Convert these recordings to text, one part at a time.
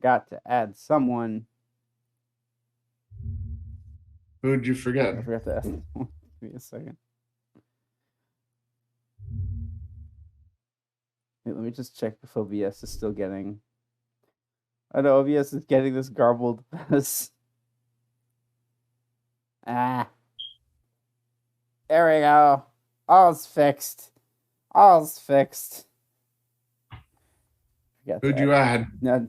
forgot to add someone. Who'd you forget? I forgot to add someone. Give me a second. Wait, let me just check if OBS is still getting. I know OBS is getting this garbled mess. There we go. All's fixed. Who'd you add? No,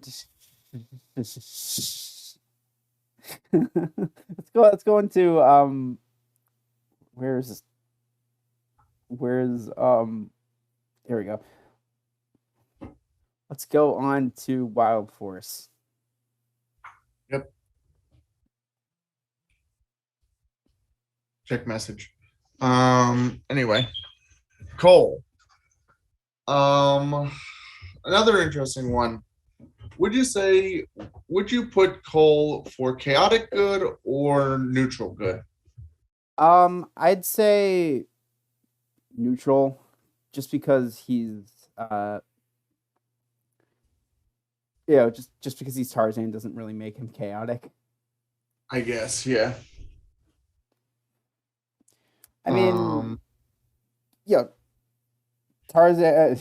let's go into where's here we go. Let's go on to Wild Force. Yep. Check message. Anyway, Cole. Another interesting one. Would you put Cole for chaotic good or neutral good? I'd say neutral, just because he's just because he's Tarzan doesn't really make him chaotic. I guess, yeah. I mean, Tarzan.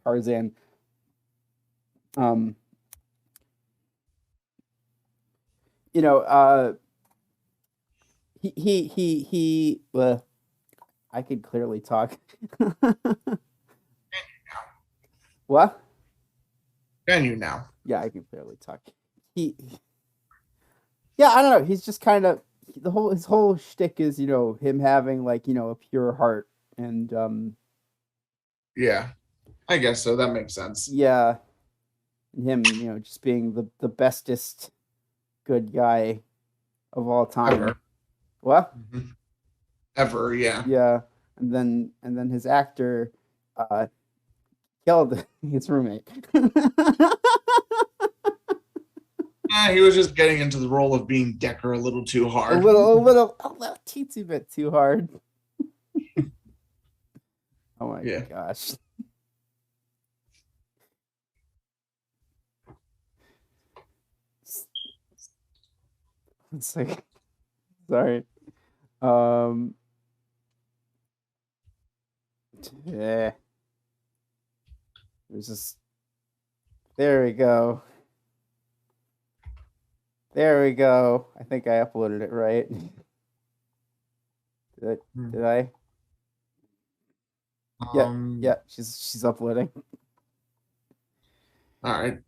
Tarzan. He. I could clearly talk. What? Can you now? Yeah, I can clearly talk. I don't know. He's just kind of his whole shtick is him having a pure heart and yeah, I guess so. That makes sense. Yeah, and him just being the bestest good guy of all time. Ever. What? Mm-hmm. Ever, yeah. Yeah, and then his actor killed his roommate. He was just getting into the role of being Decker a little too hard. A little teensy bit too hard. Oh my gosh. It's like, sorry. Yeah. There's just. There we go. I think I uploaded it right. Did I? Yeah. She's uploading. All right.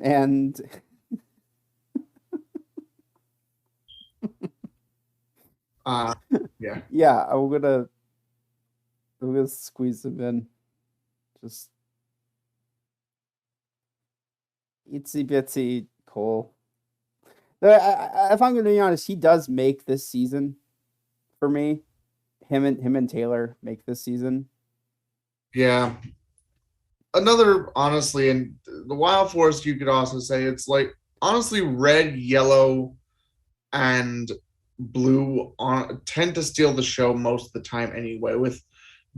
And yeah. Yeah, I'm gonna squeeze him in. Just itsy bitsy Cole. If I'm gonna be honest, he does make this season for me. Him and Taylor make this season. Yeah. Honestly, in the Wild Force, you could also say it's like honestly red, yellow, and blue tend to steal the show most of the time anyway, with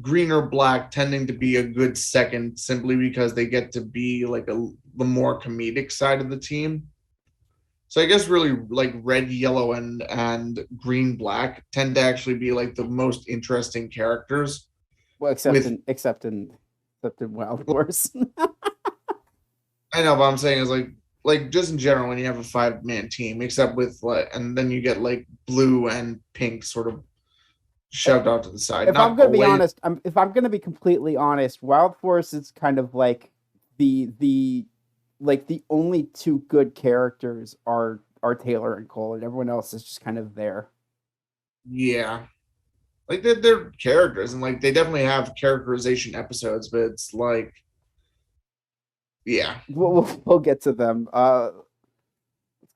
green or black tending to be a good second simply because they get to be like the more comedic side of the team. So I guess really like red, yellow, and green, black tend to actually be like the most interesting characters. Well, except in Wild Force. I know, but I'm saying is like just in general when you have a 5-man team, except with and then you get like blue and pink sort of shoved out to the side. If I'm going to be honest, if I'm going to be completely honest, Wild Force is kind of like the only two good characters are Taylor and Cole, and everyone else is just kind of there. Yeah, like they're characters, and like they definitely have characterization episodes, but it's like, yeah, we'll get to them.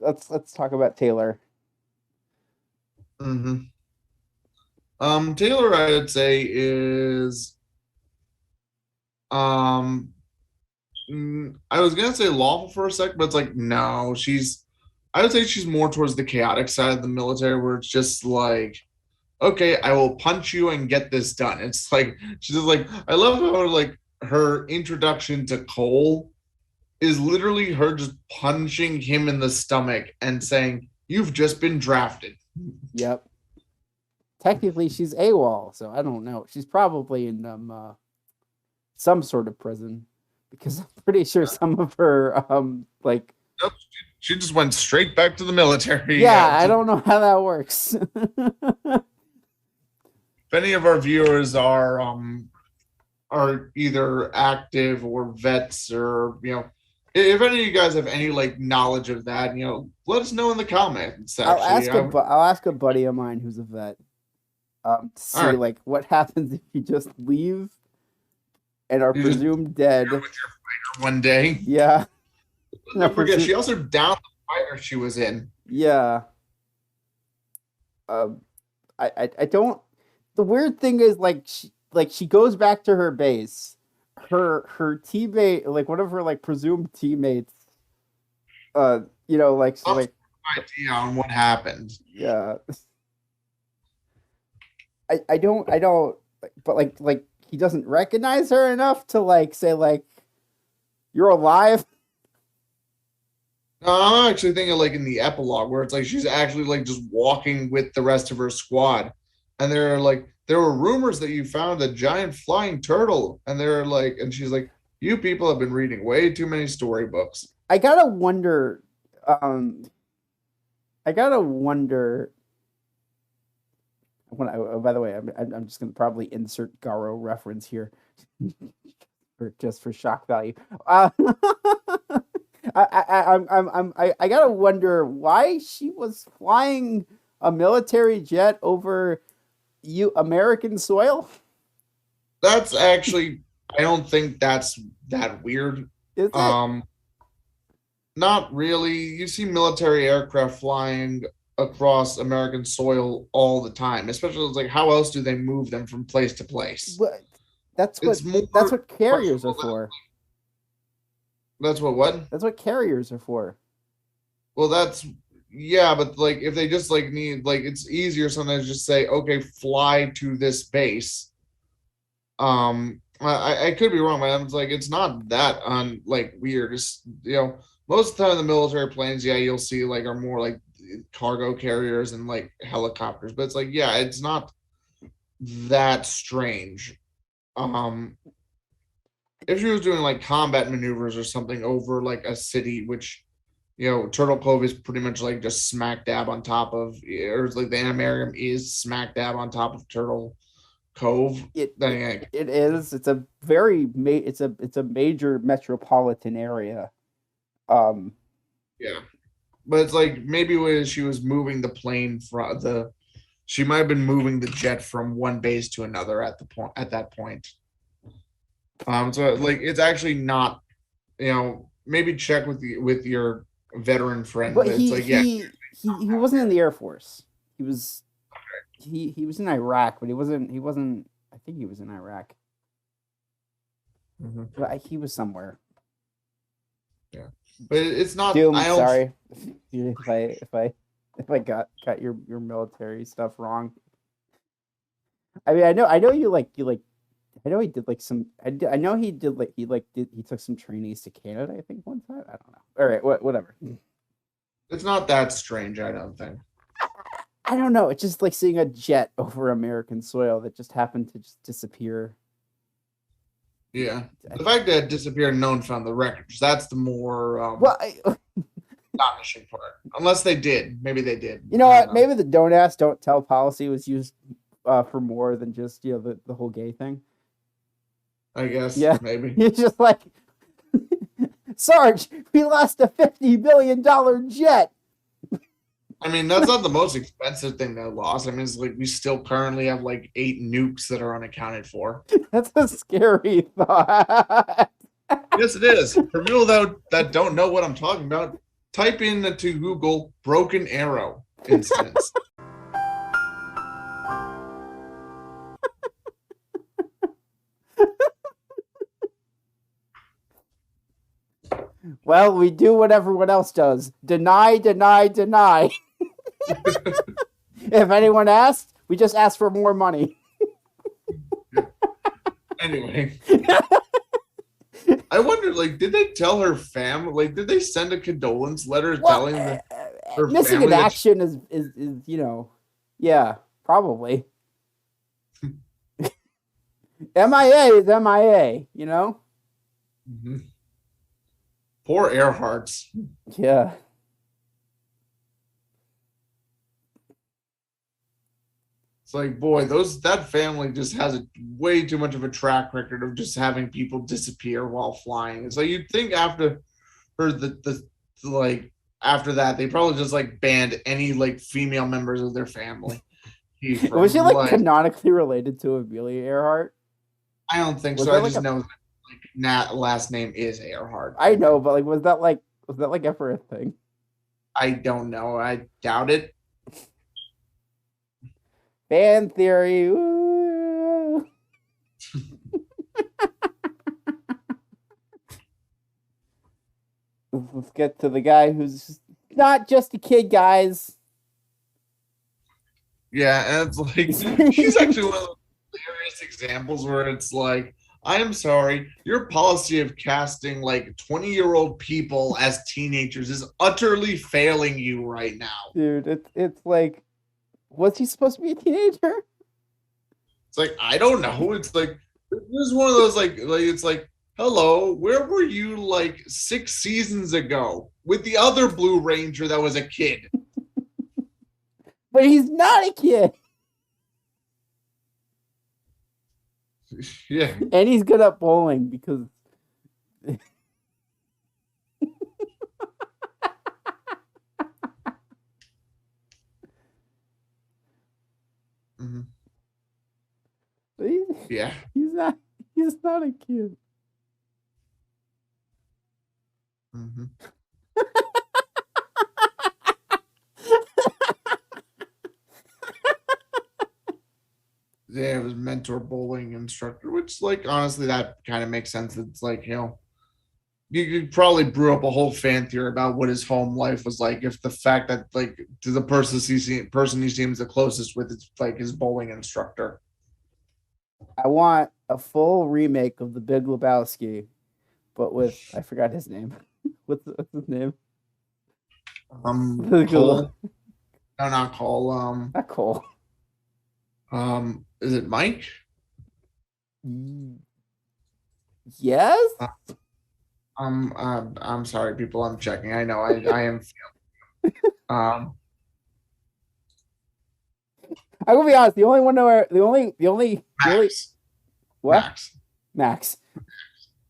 Let's talk about Taylor. Mm-hmm. Taylor, I would say is, I was gonna say Lawful for a sec, but it's like no, I would say she's more towards the chaotic side of the military, where it's just like, okay, I will punch you and get this done. It's like she's just like, I love how like her introduction to Cole is literally her just punching him in the stomach and saying, "You've just been drafted." Yep. Technically, she's AWOL, so I don't know. She's probably in some sort of prison because I'm pretty sure some of her like. Nope, she just went straight back to the military. Yeah, I don't know how that works. If any of our viewers are either active or vets, or if any of you guys have any like knowledge of that, let us know in the comments. Actually, I'll ask a buddy of mine who's a vet to see like what happens if you just leave and are presumed dead with your fighter one day. Yeah. Don't forget, she also downed the fighter she was in. Yeah. I don't. The weird thing is she goes back to her base. Her teammate, like one of her like presumed teammates, idea on what happened. Yeah. I don't but like he doesn't recognize her enough to like say like you're alive. No, I'm actually thinking like in the epilogue where it's like she's actually like just walking with the rest of her squad, and there were rumors that you found a giant flying turtle, and and she's like, you people have been reading way too many storybooks. I gotta wonder. By the way, I'm just gonna probably insert Garo reference here, for shock value. I gotta wonder why she was flying a military jet over American soil. That's actually, I don't think that's that weird. Is it? Not really. You see military aircraft flying across American soil all the time, especially like how else do they move them from place to place? That's what carriers are for. That's what? That's what carriers are for. Well, but like if they just like need, like it's easier sometimes just say, okay, fly to this base. I could be wrong, but it's not that weird. It's, most of the time the military planes, you'll see like are more like cargo carriers and like helicopters, but it's like, it's not that strange. If she was doing like combat maneuvers or something over like a city, which Turtle Cove is pretty much like just smack dab on top of, or like the Animarium is smack dab on top of Turtle Cove. It is. It's a very it's a major metropolitan area. Yeah, but it's like maybe when she was moving the plane she might have been moving the jet from one base to another at that point. So like it's actually not, maybe check with your veteran friend. But he wasn't in the Air Force. He was in Iraq, but he wasn't. I think he was in Iraq. Mm-hmm. But he was somewhere. Yeah, but it's not. Doom, sorry if I got your military stuff wrong. I mean, I know you like. I know he did like some. I know he did like he took some trainees to Canada. I think one time. I don't know. All right, whatever. It's not that strange, I don't think. I don't know. It's just like seeing a jet over American soil that just happened to just disappear. Yeah, the fact that it disappeared, no one found the wreckage. That's the more astonishing part. Unless they did, maybe they did. You know what? Maybe the don't ask, don't tell policy was used for more than just the whole gay thing. I guess. Yeah, maybe. It's just like, Sarge, we lost a $50 billion jet. I mean, that's not the most expensive thing they lost. I mean, it's like we still currently have like 8 nukes that are unaccounted for. That's a scary thought. Yes, it is. For people that don't know what I'm talking about, type into Google "Broken Arrow" incidents. Well, we do what everyone else does. Deny, deny, deny. If anyone asks, we just ask for more money. Anyway. I wonder, like, did they tell her family? Like, did they send a condolence letter Well, telling her missing in family that? action is yeah, probably. MIA is MIA, Mhm. Poor Earharts. Yeah. It's like, boy, that family just has way too much of a track record of just having people disappear while flying. It's like you'd think after her like after that they probably just like banned any like female members of their family Was she from like like. canonically related to Amelia Earhart? I don't think Was so. that I like just a know that like Nat last name is Earhart. I know, but like was that like ever a thing? I don't know. I doubt it. Fan theory. Ooh. Let's get to the guy who's not just a kid, guys. Yeah, and it's like he's actually one of those hilarious examples where it's like, I am sorry, your policy of casting like 20-year-old people as teenagers is utterly failing you right now. Dude, it's like, was he supposed to be a teenager? It's like, I don't know. It's like this is one of those like it's like, hello, where were you like 6 seasons ago with the other Blue Ranger that was a kid? But he's not a kid. Yeah. And he's good at bowling because Mm-hmm. he's, Yeah. he's not a kid. Mm-hmm. Yeah, it was mentor bowling instructor, which like honestly that kind of makes sense. It's like, you could probably brew up a whole fan theory about what his home life was like if the fact that like to the person he seems the closest with is like his bowling instructor. I want a full remake of The Big Lebowski, but with I forgot his name. What's his name? Cole. No, not Cole. Not Cole. Is it Mike? Yes. I'm sorry, people. I'm checking. I know. I am. I will be honest. The only one where the only what Max. Max.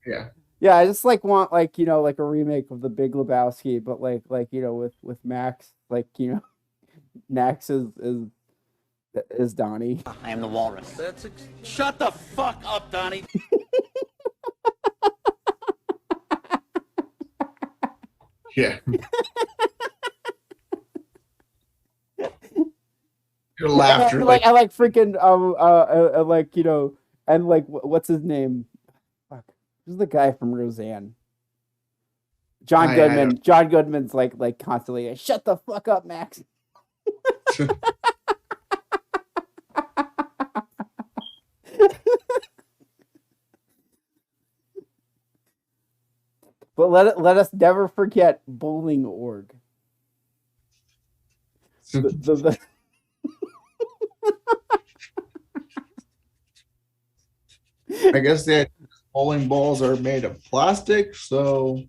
Yeah. Yeah, I just like want like like a remake of The Big Lebowski, but like with Max, like Max is Donnie. I am the walrus. Shut the fuck up, Donnie. Yeah. Your laughter, I like freaking like and like what's his name? Fuck, who's the guy from Roseanne? John Goodman. John Goodman's like constantly shut the fuck up, Max. But let us never forget Bowling Org. The I guess the bowling balls are made of plastic, so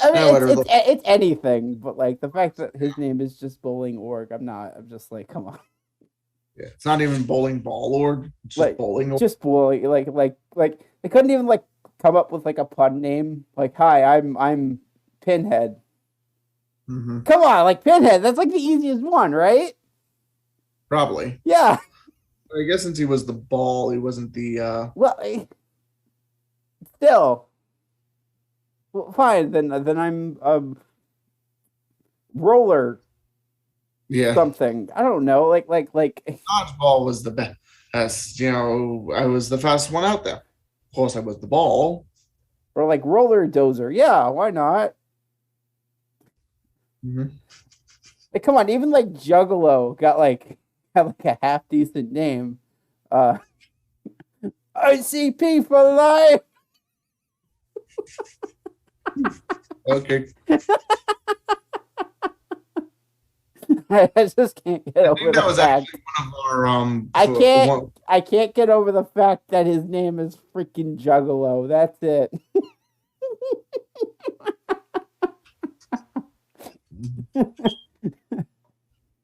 I mean, it's anything, but like the fact that his name is just Bowling Org, I'm just like, come on. Yeah, it's not even bowling ball org, it's just like, bowling org. Just bowling, like they couldn't even like come up with like a pun name. Like, hi, I'm Pinhead. Mm-hmm. Come on, like Pinhead, that's like the easiest one, right? Probably. Yeah. I guess since he was the ball, he wasn't the Well, still. Well, fine, then I'm roller something. I don't know. Like dodgeball was the best. I was the fastest one out there. Of course, I was the ball. Or like roller dozer. Yeah, why not? Mm-hmm. Like, come on, even like Juggalo got like a half decent name. ICP for life. Okay. I just can't get I over think that the was fact. actually one of our I can't get over the fact that his name is freaking Juggalo. That's it.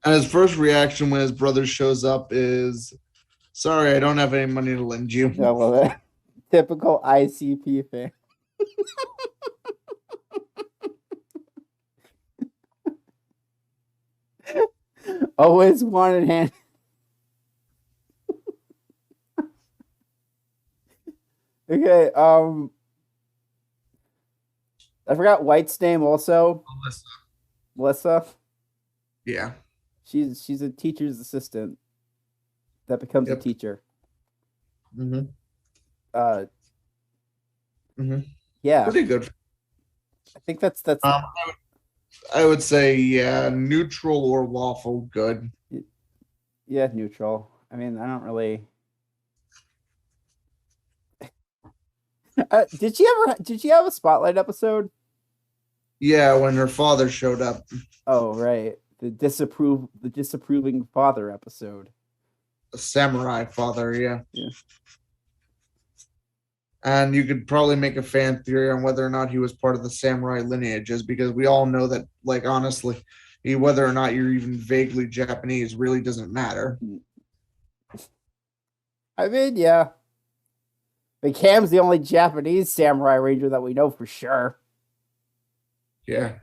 and his first reaction when his brother shows up is, "Sorry, I don't have any money to lend you." I love it. Typical ICP fan. Always wanted hand. Okay, I forgot White's name also. Melissa. Yeah. She's a teacher's assistant that becomes a Yep. teacher. Mm-hmm. Yeah, Pretty good. I think that's I would say, yeah, neutral or lawful good. yeah, neutral. I mean, I don't really. Did she have a spotlight episode? Yeah, when her father showed up. Oh, right. The disapproving father episode. A samurai father, yeah. Yeah. And you could probably make a fan theory on whether or not he was part of the samurai lineages, because we all know that, like, honestly, whether or not you're even vaguely Japanese really doesn't matter. I mean, yeah. But Cam's the only Japanese samurai ranger that we know for sure. Yeah.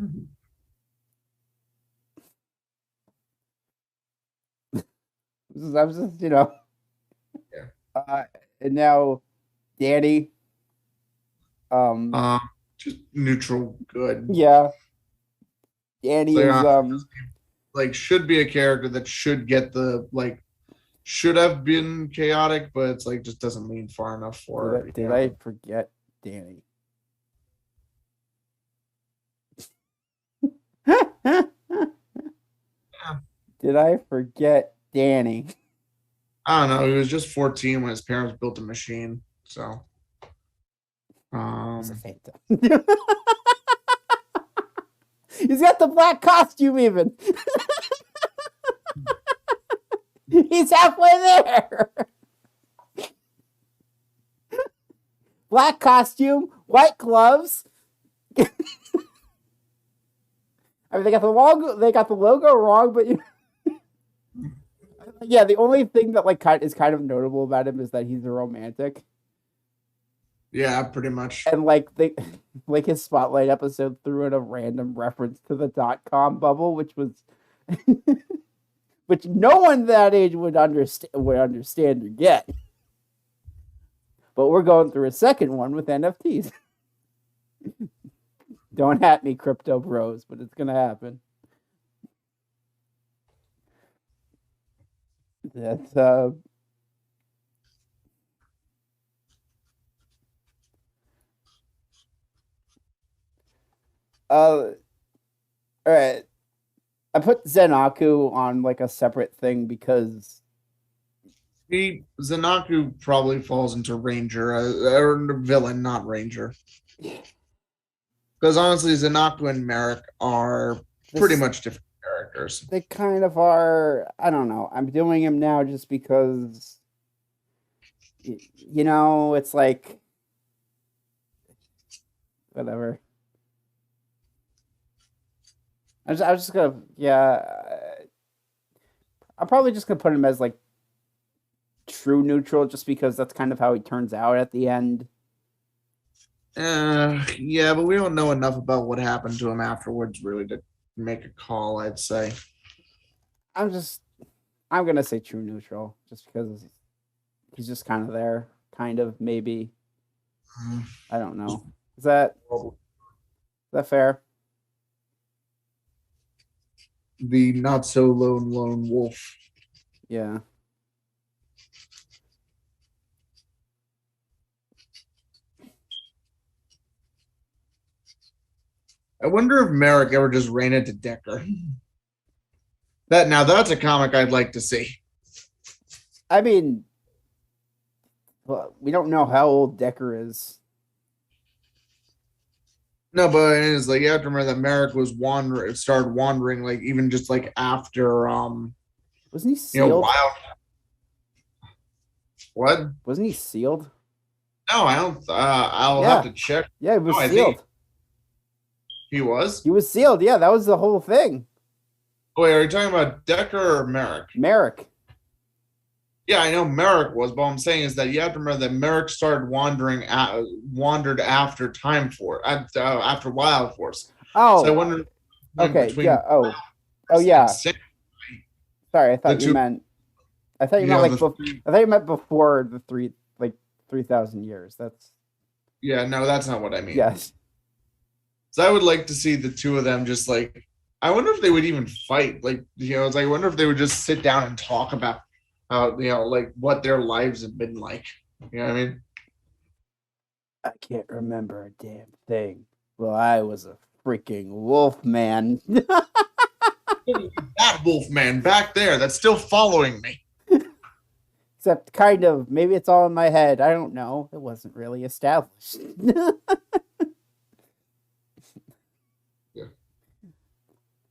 I'm just, you know. Yeah. And now, Danny. Just neutral good. Yeah. Danny is like should be a character that should get the should have been chaotic, but it's like just doesn't lean far enough for her. Did I forget Danny? Did I forget Danny? I don't know. He was just 14 when his parents built a machine. So, He's a phantom. He's got the black costume even. He's halfway there. Black costume, white gloves. I mean, they got the logo wrong, but yeah, the only thing that is kind of notable about him is that he's a romantic. Yeah, pretty much. And his spotlight episode threw in a random reference to the .com bubble, which was which no one that age would understand or get. But we're going through a second one with NFTs. Don't at me, crypto bros, but it's gonna happen. That's all right. I put Zenaku on like a separate thing because Zanaku probably falls into Ranger or villain, not Ranger. Because honestly, Zanaku and Merrick are pretty much different characters. They kind of are. I don't know. I'm doing him now just because, it's like whatever. I was just gonna, I'm probably just gonna put him as like true neutral, just because that's kind of how he turns out at the end. Yeah, but we don't know enough about what happened to him afterwards, really, to make a call. I'd say. I'm gonna say true neutral, just because he's just kind of there, kind of maybe. I don't know. Is that fair? The not so lone wolf. Yeah. I wonder if Merrick ever just ran into Decker. That's a comic I'd like to see. I mean, well, we don't know how old Decker is. No, but it is like you have to remember that Merrick was started wandering, like even just like after Wasn't he sealed? Wild. What? Wasn't he sealed? No, I don't. I'll Yeah. have to check. Yeah, he was No, I sealed. think he was. He was sealed. Yeah, that was the whole thing. Wait, are you talking about Decker or Merrick? Merrick. Yeah, I know Merrick was, but what I'm saying is that you have to remember that Merrick started wandered after after Wild Force. Oh, So I wonder. okay. Between Yeah. Oh, yeah. Sam- Sorry, I thought the you two- meant. I thought you meant like. I thought you meant before the 3,000 years. That's. Yeah, no, that's not what I mean. Yes. So I would like to see the two of them just like. I wonder if they would even fight. Like, it's like I wonder if they would just sit down and talk about, like what their lives have been like. You know what I mean? I can't remember a damn thing. Well, I was a freaking wolf man. That wolf man back there that's still following me. Except kind of. Maybe it's all in my head. I don't know. It wasn't really established. Yeah.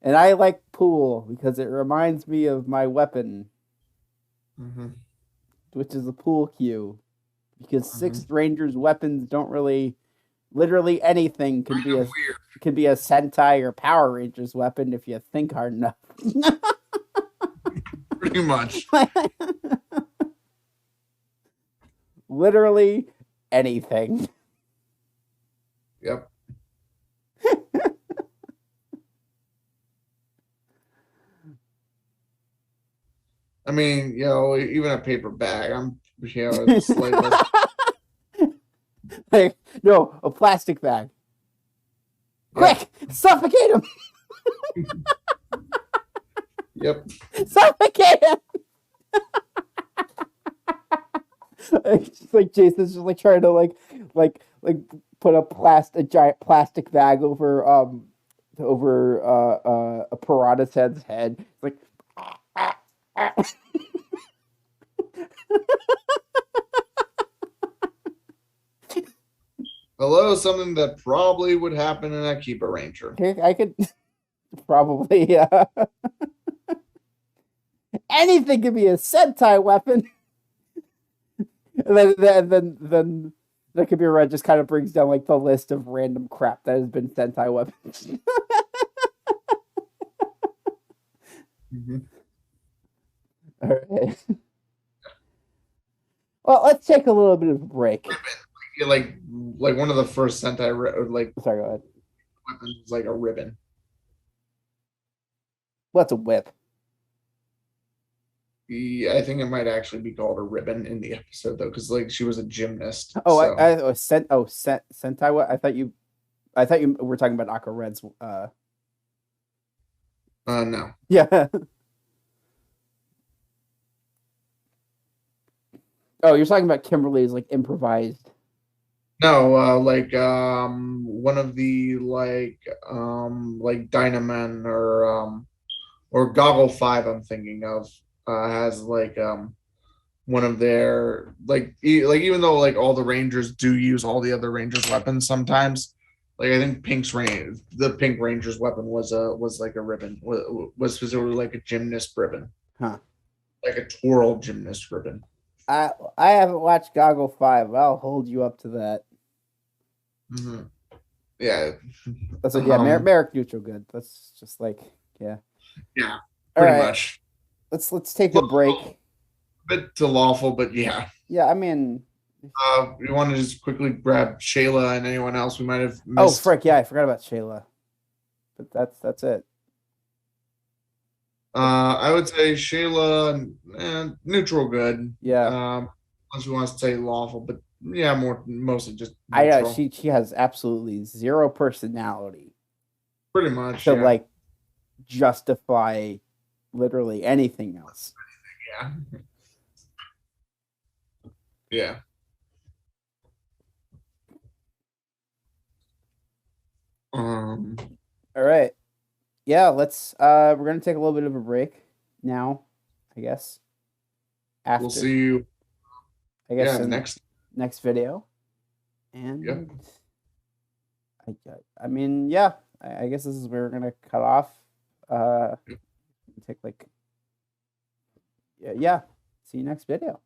And I like pool because it reminds me of my weapon, which is a pool cue. Because Sixth Ranger's weapons don't really, literally anything can be a Sentai or Power Rangers weapon if you think hard enough. Pretty much. Literally anything. Yep. I mean, even a paper bag. It's like Like, no, a plastic bag. Quick, suffocate him! Yep. Suffocate him! It's just like Jason's just like trying to like put a giant plastic bag over a piranha's head. It's like Hello, something that probably would happen in a Keeper Ranger. I could probably anything could be a Sentai weapon. And then the computer red just kind of brings down like the list of random crap that has been Sentai weapons. All right. Well, let's take a little bit of a break. Like one of the first Sentai Sorry, go ahead. weapons was like a ribbon. What's a whip? Yeah, I think it might actually be called a ribbon in the episode though, because like she was a gymnast. Oh, so. Sentai. What? I thought you were talking about Aqua Red's. No. Yeah. Oh, you're talking about Kimberly's like improvised. No, one of the like Dynaman or Goggle 5 I'm thinking of has like one of their even though like all the Rangers do use all the other Rangers weapons sometimes, like I think the Pink Ranger's weapon was like a ribbon, was specifically like a gymnast ribbon. Huh. Like a twirl gymnast ribbon. I haven't watched Goggle 5. I'll hold you up to that. Mm-hmm. Yeah. That's what, Merrick neutral good. That's just like Yeah. Pretty much. Let's take a break. A bit to Lawful, but yeah. Yeah, I mean, we want to just quickly grab Shayla and anyone else we might have missed. Oh, frick! Yeah, I forgot about Shayla. But that's it. I would say Shayla neutral good. Yeah. Unless we want to say Lawful, but yeah, mostly just neutral. She has absolutely zero personality. Pretty much. To like justify literally anything else. Yeah. All right. Yeah, let's we're gonna take a little bit of a break now, I guess. We'll see you in next video. And I mean, yeah. I guess this is where we're gonna cut off. Take like, yeah. See you next video.